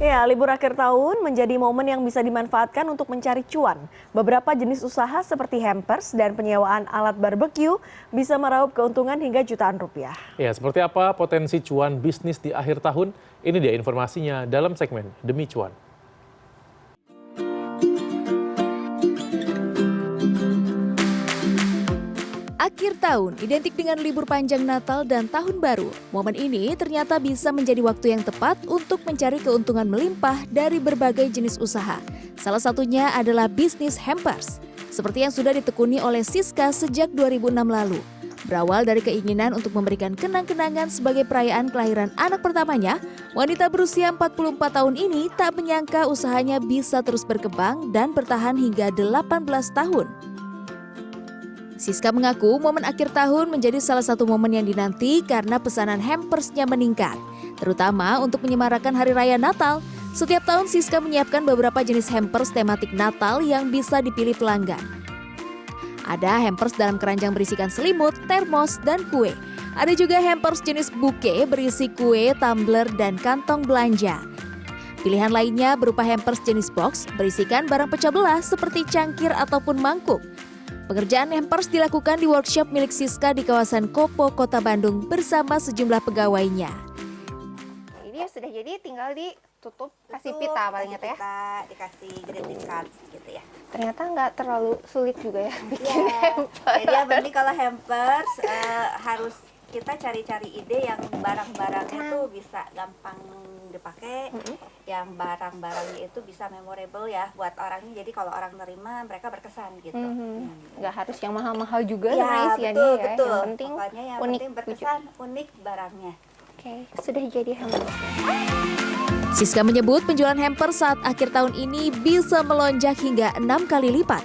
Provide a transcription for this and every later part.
Ya, libur akhir tahun menjadi momen yang bisa dimanfaatkan untuk mencari cuan. Beberapa jenis usaha seperti hampers dan penyewaan alat barbeque bisa meraup keuntungan hingga jutaan rupiah. Ya, seperti apa potensi cuan bisnis di akhir tahun? Ini dia informasinya dalam segmen Demi Cuan. Akhir tahun identik dengan libur panjang Natal dan Tahun Baru. Momen ini ternyata bisa menjadi waktu yang tepat untuk mencari keuntungan melimpah dari berbagai jenis usaha. Salah satunya adalah bisnis hampers, seperti yang sudah ditekuni oleh Siska sejak 2006 lalu. Berawal dari keinginan untuk memberikan kenang-kenangan sebagai perayaan kelahiran anak pertamanya, wanita berusia 44 tahun ini tak menyangka usahanya bisa terus berkembang dan bertahan hingga 18 tahun. Siska mengaku momen akhir tahun menjadi salah satu momen yang dinanti karena pesanan hampersnya meningkat, terutama untuk menyemarakan Hari Raya Natal. Setiap tahun Siska menyiapkan beberapa jenis hampers tematik Natal yang bisa dipilih pelanggan. Ada hampers dalam keranjang berisikan selimut, termos, dan kue. Ada juga hampers jenis bouquet berisi kue, tumbler, dan kantong belanja. Pilihan lainnya berupa hampers jenis box berisikan barang pecah belah seperti cangkir ataupun mangkuk. Pengerjaan hampers dilakukan di workshop milik Siska di kawasan Kopo, Kota Bandung bersama sejumlah pegawainya. Ini sudah jadi, tinggal ditutup, kasih pita palingnya ya. Dikasih greeting card gitu ya. Ternyata nggak terlalu sulit juga ya bikin Ya, hampers. jadi abang nih kalau hampers harus kita cari-cari ide yang barang-barangnya tuh bisa gampang dipakai, yang barang-barangnya itu bisa memorable ya buat orangnya. Jadi kalau orang nerima mereka berkesan gitu. Nggak harus yang mahal-mahal juga Ya, sama isiannya betul, ya. betul. Yang penting Pokoknya yang unik. penting berkesan, unik barangnya. Oke, sudah jadi hampers. Siska menyebut penjualan hampers saat akhir tahun ini bisa melonjak hingga 6 kali lipat.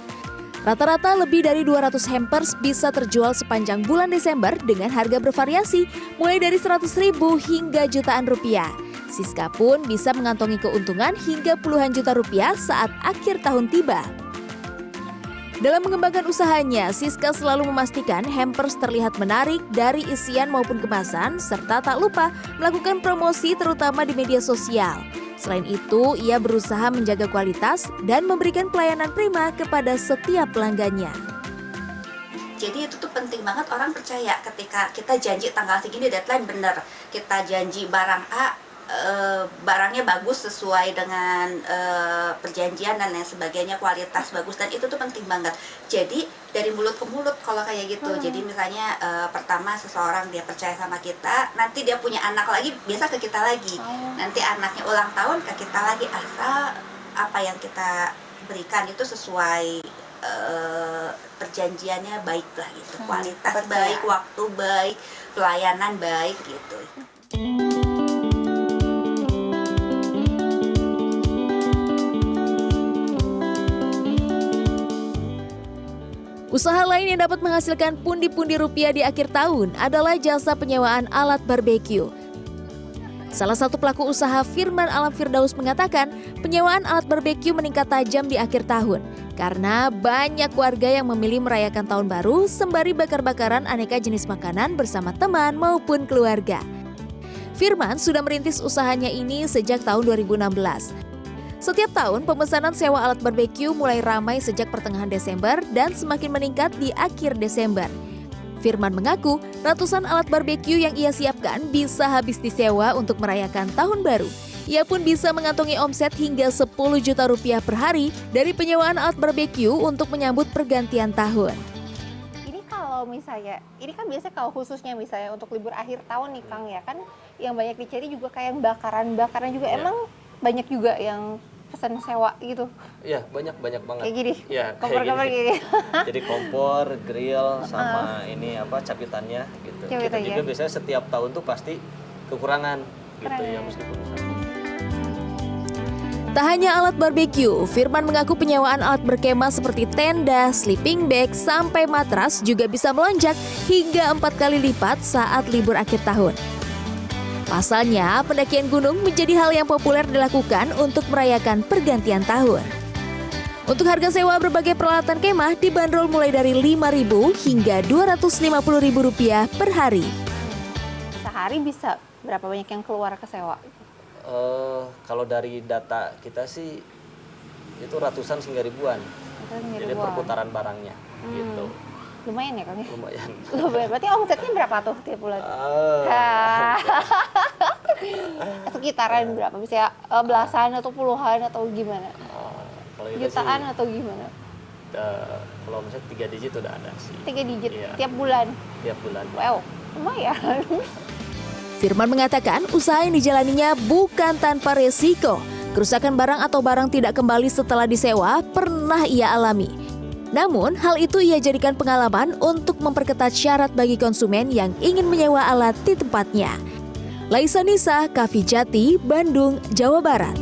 Rata-rata lebih dari 200 hampers bisa terjual sepanjang bulan Desember dengan harga bervariasi, mulai dari 100.000 hingga jutaan rupiah. Siska pun bisa mengantongi keuntungan hingga puluhan juta rupiah saat akhir tahun tiba. Dalam mengembangkan usahanya, Siska selalu memastikan hampers terlihat menarik dari isian maupun kemasan, serta tak lupa melakukan promosi terutama di media sosial. Selain itu, ia berusaha menjaga kualitas dan memberikan pelayanan prima kepada setiap pelanggannya. Jadi itu tuh penting banget orang percaya ketika kita janji tanggal segini deadline bener. Kita janji barang A, barangnya bagus sesuai dengan perjanjian dan lain sebagainya, kualitas bagus, dan itu tuh penting banget. Jadi dari mulut ke mulut kalau kayak gitu. Jadi misalnya pertama seseorang dia percaya sama kita, nanti dia punya anak lagi, biasa ke kita lagi. Nanti anaknya ulang tahun ke kita lagi, asal apa yang kita berikan itu sesuai perjanjiannya baik lah gitu. Kualitas baik, waktu baik, pelayanan baik gitu. Usaha lain yang dapat menghasilkan pundi-pundi rupiah di akhir tahun adalah jasa penyewaan alat barbeque. Salah satu pelaku usaha Firman Alam Firdaus mengatakan penyewaan alat barbeque meningkat tajam di akhir tahun karena banyak warga yang memilih merayakan tahun baru sembari bakar-bakaran aneka jenis makanan bersama teman maupun keluarga. Firman sudah merintis usahanya ini sejak tahun 2016. Setiap tahun pemesanan sewa alat barbeque mulai ramai sejak pertengahan Desember dan semakin meningkat di akhir Desember. Firman mengaku ratusan alat barbeque yang ia siapkan bisa habis disewa untuk merayakan tahun baru. Ia pun bisa mengantongi omset hingga 10 juta rupiah per hari dari penyewaan alat barbeque untuk menyambut pergantian tahun. Ini kalau misalnya, ini kan biasanya kalau khususnya misalnya untuk libur akhir tahun nih Kang ya kan, yang banyak dicari juga kayak bakaran juga. Emang banyak juga yang pesan sewa gitu. Iya, banyak banget. Kayak gini. Iya, Kompor-kompor gini. Jadi kompor, grill sama ini apa cabitannya gitu. Kita juga biasanya setiap tahun tuh pasti kekurangan gitu ya meskipun Tak hanya alat barbeque, Firman mengaku penyewaan alat berkemah seperti tenda, sleeping bag, sampai matras juga bisa melonjak hingga 4 kali lipat saat libur akhir tahun. Pasalnya, pendakian gunung menjadi hal yang populer dilakukan untuk merayakan pergantian tahun. Untuk harga sewa berbagai peralatan kemah dibanderol mulai dari Rp5.000 hingga Rp250.000 per hari. Sehari bisa berapa banyak yang keluar ke sewa? Kalau dari data kita sih itu ratusan hingga ribuan. Jadi perputaran barangnya gitu. Lumayan ya Kang? Lumayan. Berarti omsetnya berapa tuh tiap bulan? Sekitaran berapa? Bisa belasan atau puluhan atau gimana? Kalau Jutaan sih, atau gimana? kalau misalnya 3 digit udah ada sih. 3 digit Iya. tiap bulan? Tiap bulan. Wow, lumayan. Firman mengatakan usaha yang dijalaninya bukan tanpa resiko. Kerusakan barang atau barang tidak kembali setelah disewa pernah ia alami. Namun, hal itu ia jadikan pengalaman untuk memperketat syarat bagi konsumen yang ingin menyewa alat di tempatnya. Laisa Nisa, Kavi Jati, Bandung, Jawa Barat.